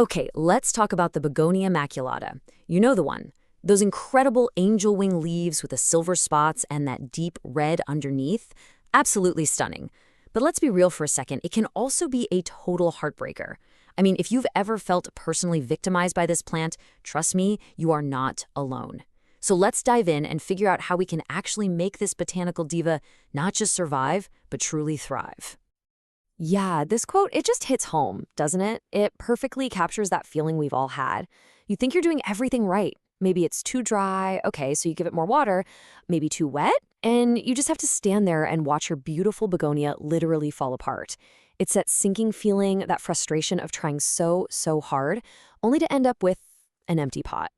Okay, let's talk about the Begonia maculata. You know the one. Those incredible angel wing leaves with the silver spots and that deep red underneath. Absolutely stunning. But let's be real for a second, it can also be a total heartbreaker. I mean, if you've ever felt personally victimized by this plant, trust me, you are not alone. So let's dive in and figure out how we can actually make this botanical diva not just survive, but truly thrive. Yeah, this quote, it just hits home, doesn't it? It perfectly captures that feeling we've all had. You think you're doing everything right. Maybe it's too dry, okay, so you give it more water. Maybe too wet, and you just have to stand there and watch your beautiful begonia literally fall apart. It's that sinking feeling, that frustration of trying so hard, only to end up with an empty pot.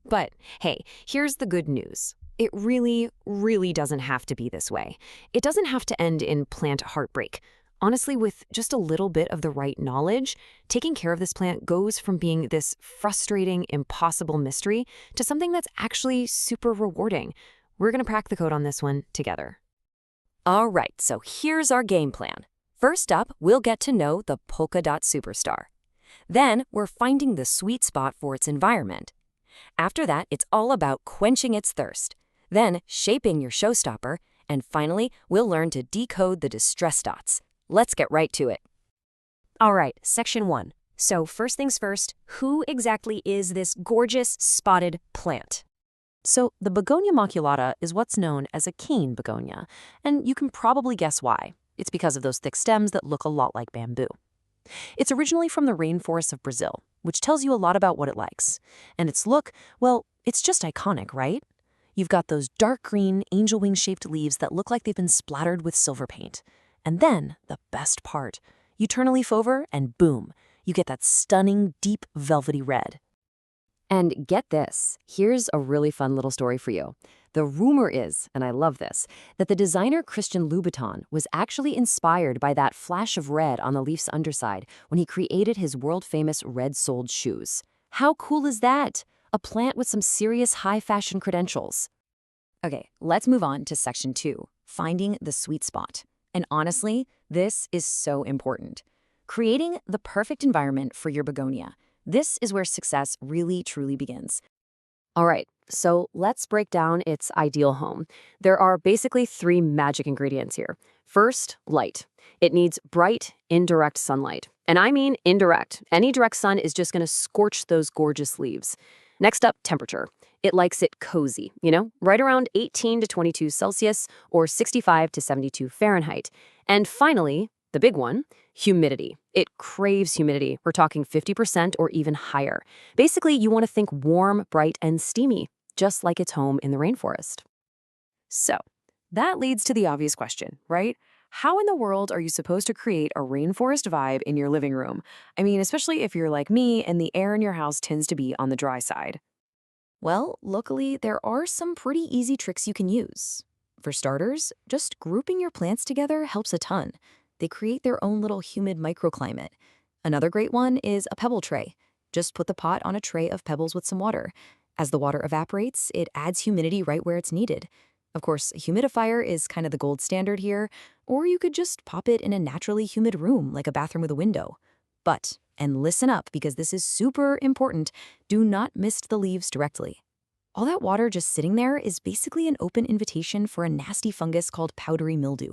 But hey, here's the good news. It really doesn't have to be this way. It doesn't have to end in plant heartbreak. Honestly, with just a little bit of the right knowledge, taking care of this plant goes from being this frustrating, impossible mystery to something that's actually super rewarding. We're going to crack the code on this one together. All right, so here's our game plan. First up, we'll get to know the Polka Dot superstar. Then, we're finding the sweet spot for its environment. After that, it's all about quenching its thirst. Then, shaping your showstopper. And finally, we'll learn to decode the distress dots. Let's get right to it. All right, section 1. So first things first, who exactly is this gorgeous spotted plant? So the Begonia maculata is what's known as a cane begonia, and you can probably guess why. It's because of those thick stems that look a lot like bamboo. It's originally from the rainforests of Brazil, which tells you a lot about what it likes. And its look, well, it's just iconic, right? You've got those dark green, angel wing-shaped leaves that look like they've been splattered with silver paint. And then, the best part, you turn a leaf over and boom, you get that stunning, deep, velvety red. And get this, here's a really fun little story for you. The rumor is, and I love this, that the designer Christian Louboutin was actually inspired by that flash of red on the leaf's underside when he created his world-famous red-soled shoes. How cool is that? A plant with some serious high-fashion credentials. Okay, let's move on to section 2, finding the sweet spot. And honestly, this is so important. Creating the perfect environment for your begonia. This is where success really, truly begins. All right, so let's break down its ideal home. There are basically 3 magic ingredients here. First, light. It needs bright, indirect sunlight. And I mean indirect. Any direct sun is just going to scorch those gorgeous leaves. Next up, temperature. It likes it cozy, right around 18 to 22 Celsius or 65 to 72 Fahrenheit. And finally, the big one, humidity. It craves humidity. We're talking 50% or even higher. Basically, you want to think warm, bright, and steamy, just like its home in the rainforest. So, that leads to the obvious question, right? How in the world are you supposed to create a rainforest vibe in your living room? I mean, especially if you're like me and the air in your house tends to be on the dry side. Well, luckily, there are some pretty easy tricks you can use. For starters, just grouping your plants together helps a ton. They create their own little humid microclimate. Another great one is a pebble tray. Just put the pot on a tray of pebbles with some water. As the water evaporates, it adds humidity right where it's needed. Of course, a humidifier is kind of the gold standard here, or you could just pop it in a naturally humid room like a bathroom with a window. But, and listen up because this is super important, do not mist the leaves directly. All that water just sitting there is basically an open invitation for a nasty fungus called powdery mildew.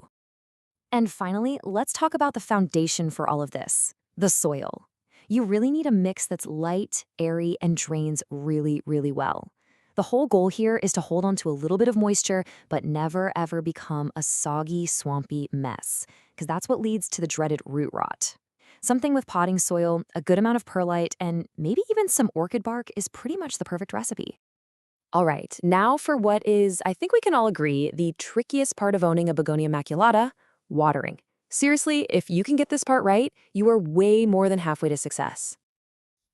And finally, let's talk about the foundation for all of this, the soil. You really need a mix that's light, airy, and drains really well. The whole goal here is to hold on to a little bit of moisture, but never ever become a soggy, swampy mess, because that's what leads to the dreaded root rot. Something with potting soil, a good amount of perlite, and maybe even some orchid bark is pretty much the perfect recipe. All right, now for what is, I think we can all agree, the trickiest part of owning a Begonia maculata, watering. Seriously, if you can get this part right, you are way more than halfway to success.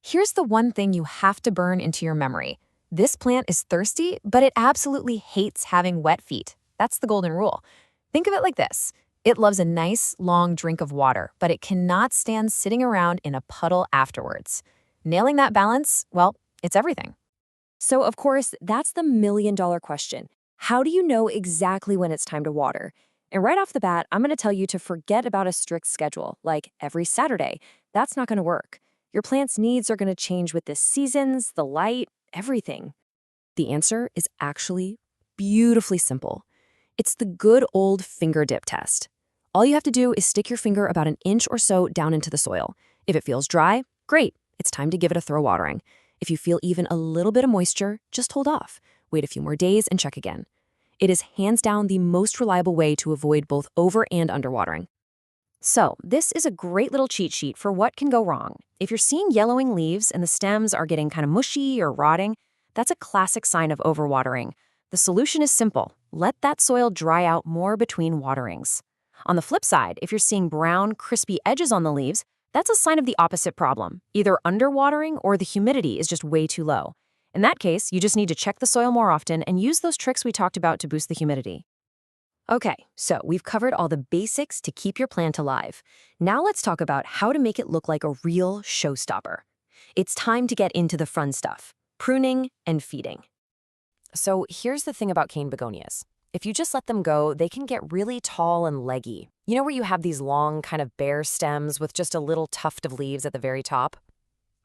Here's the one thing you have to burn into your memory. This plant is thirsty, but it absolutely hates having wet feet. That's the golden rule. Think of it like this. It loves a nice, long drink of water, but it cannot stand sitting around in a puddle afterwards. Nailing that balance, well, it's everything. So, of course, that's the million-dollar question. How do you know exactly when it's time to water? And right off the bat, I'm going to tell you to forget about a strict schedule, like every Saturday. That's not going to work. Your plant's needs are going to change with the seasons, the light, everything. The answer is actually beautifully simple. It's the good old finger dip test. All you have to do is stick your finger about an inch or so down into the soil. If it feels dry, great. It's time to give it a thorough watering. If you feel even a little bit of moisture, just hold off. Wait a few more days and check again. It is hands down the most reliable way to avoid both over and underwatering. So, this is a great little cheat sheet for what can go wrong. If you're seeing yellowing leaves and the stems are getting kind of mushy or rotting, that's a classic sign of overwatering. The solution is simple. Let that soil dry out more between waterings. On the flip side, if you're seeing brown, crispy edges on the leaves, that's a sign of the opposite problem. Either underwatering or the humidity is just way too low. In that case, you just need to check the soil more often and use those tricks we talked about to boost the humidity. Okay, so we've covered all the basics to keep your plant alive. Now let's talk about how to make it look like a real showstopper. It's time to get into the fun stuff, pruning and feeding. So here's the thing about cane begonias. If you just let them go, they can get really tall and leggy. You know where you have these long, kind of bare stems with just a little tuft of leaves at the very top?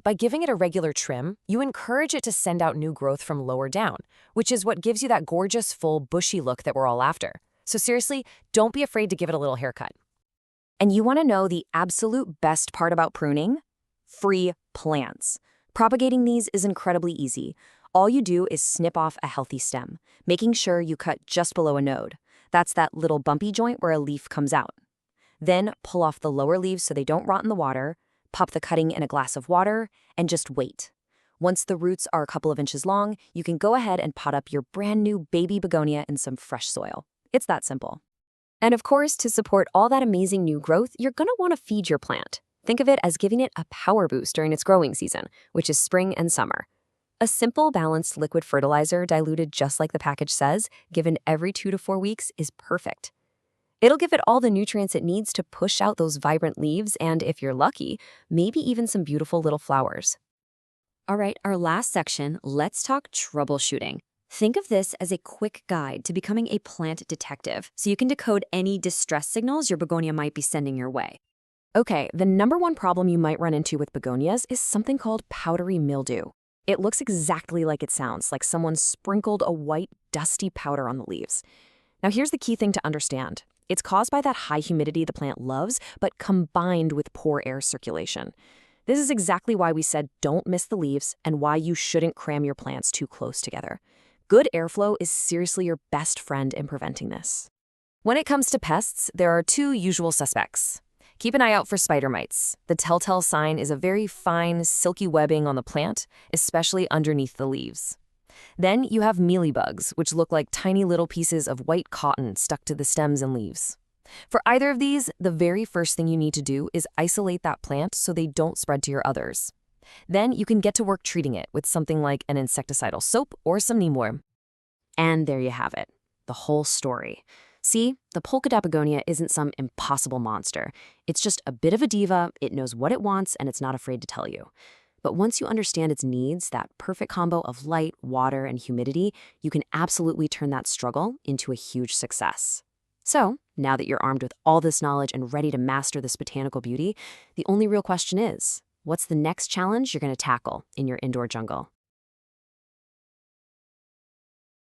By giving it a regular trim, you encourage it to send out new growth from lower down, which is what gives you that gorgeous, full, bushy look that we're all after. So seriously, don't be afraid to give it a little haircut. And you want to know the absolute best part about pruning? Free plants. Propagating these is incredibly easy. All you do is snip off a healthy stem, making sure you cut just below a node. That's that little bumpy joint where a leaf comes out. Then pull off the lower leaves so they don't rot in the water, pop the cutting in a glass of water, and just wait. Once the roots are a couple of inches long, you can go ahead and pot up your brand new baby begonia in some fresh soil. It's that simple. And of course, to support all that amazing new growth, you're going to want to feed your plant. Think of it as giving it a power boost during its growing season, which is spring and summer. A simple, balanced liquid fertilizer diluted just like the package says, given every 2 to 4 weeks, is perfect. It'll give it all the nutrients it needs to push out those vibrant leaves and, if you're lucky, maybe even some beautiful little flowers. All right, our last section, let's talk troubleshooting. Think of this as a quick guide to becoming a plant detective, so you can decode any distress signals your begonia might be sending your way. Okay, the number one problem you might run into with begonias is something called powdery mildew. It looks exactly like it sounds, like someone sprinkled a white, dusty powder on the leaves. Now here's the key thing to understand. It's caused by that high humidity the plant loves, but combined with poor air circulation. This is exactly why we said don't miss the leaves and why you shouldn't cram your plants too close together. Good airflow is seriously your best friend in preventing this. When it comes to pests, there are 2 usual suspects. Keep an eye out for spider mites. The telltale sign is a very fine, silky webbing on the plant, especially underneath the leaves. Then you have mealybugs, which look like tiny little pieces of white cotton stuck to the stems and leaves. For either of these, the very first thing you need to do is isolate that plant so they don't spread to your others. Then you can get to work treating it with something like an insecticidal soap or some neem worm. And there you have it, the whole story. See, the Polka Dot Begonia isn't some impossible monster. It's just a bit of a diva, it knows what it wants, and it's not afraid to tell you. But once you understand its needs, that perfect combo of light, water, and humidity, you can absolutely turn that struggle into a huge success. So, now that you're armed with all this knowledge and ready to master this botanical beauty, the only real question is, what's the next challenge you're going to tackle in your indoor jungle?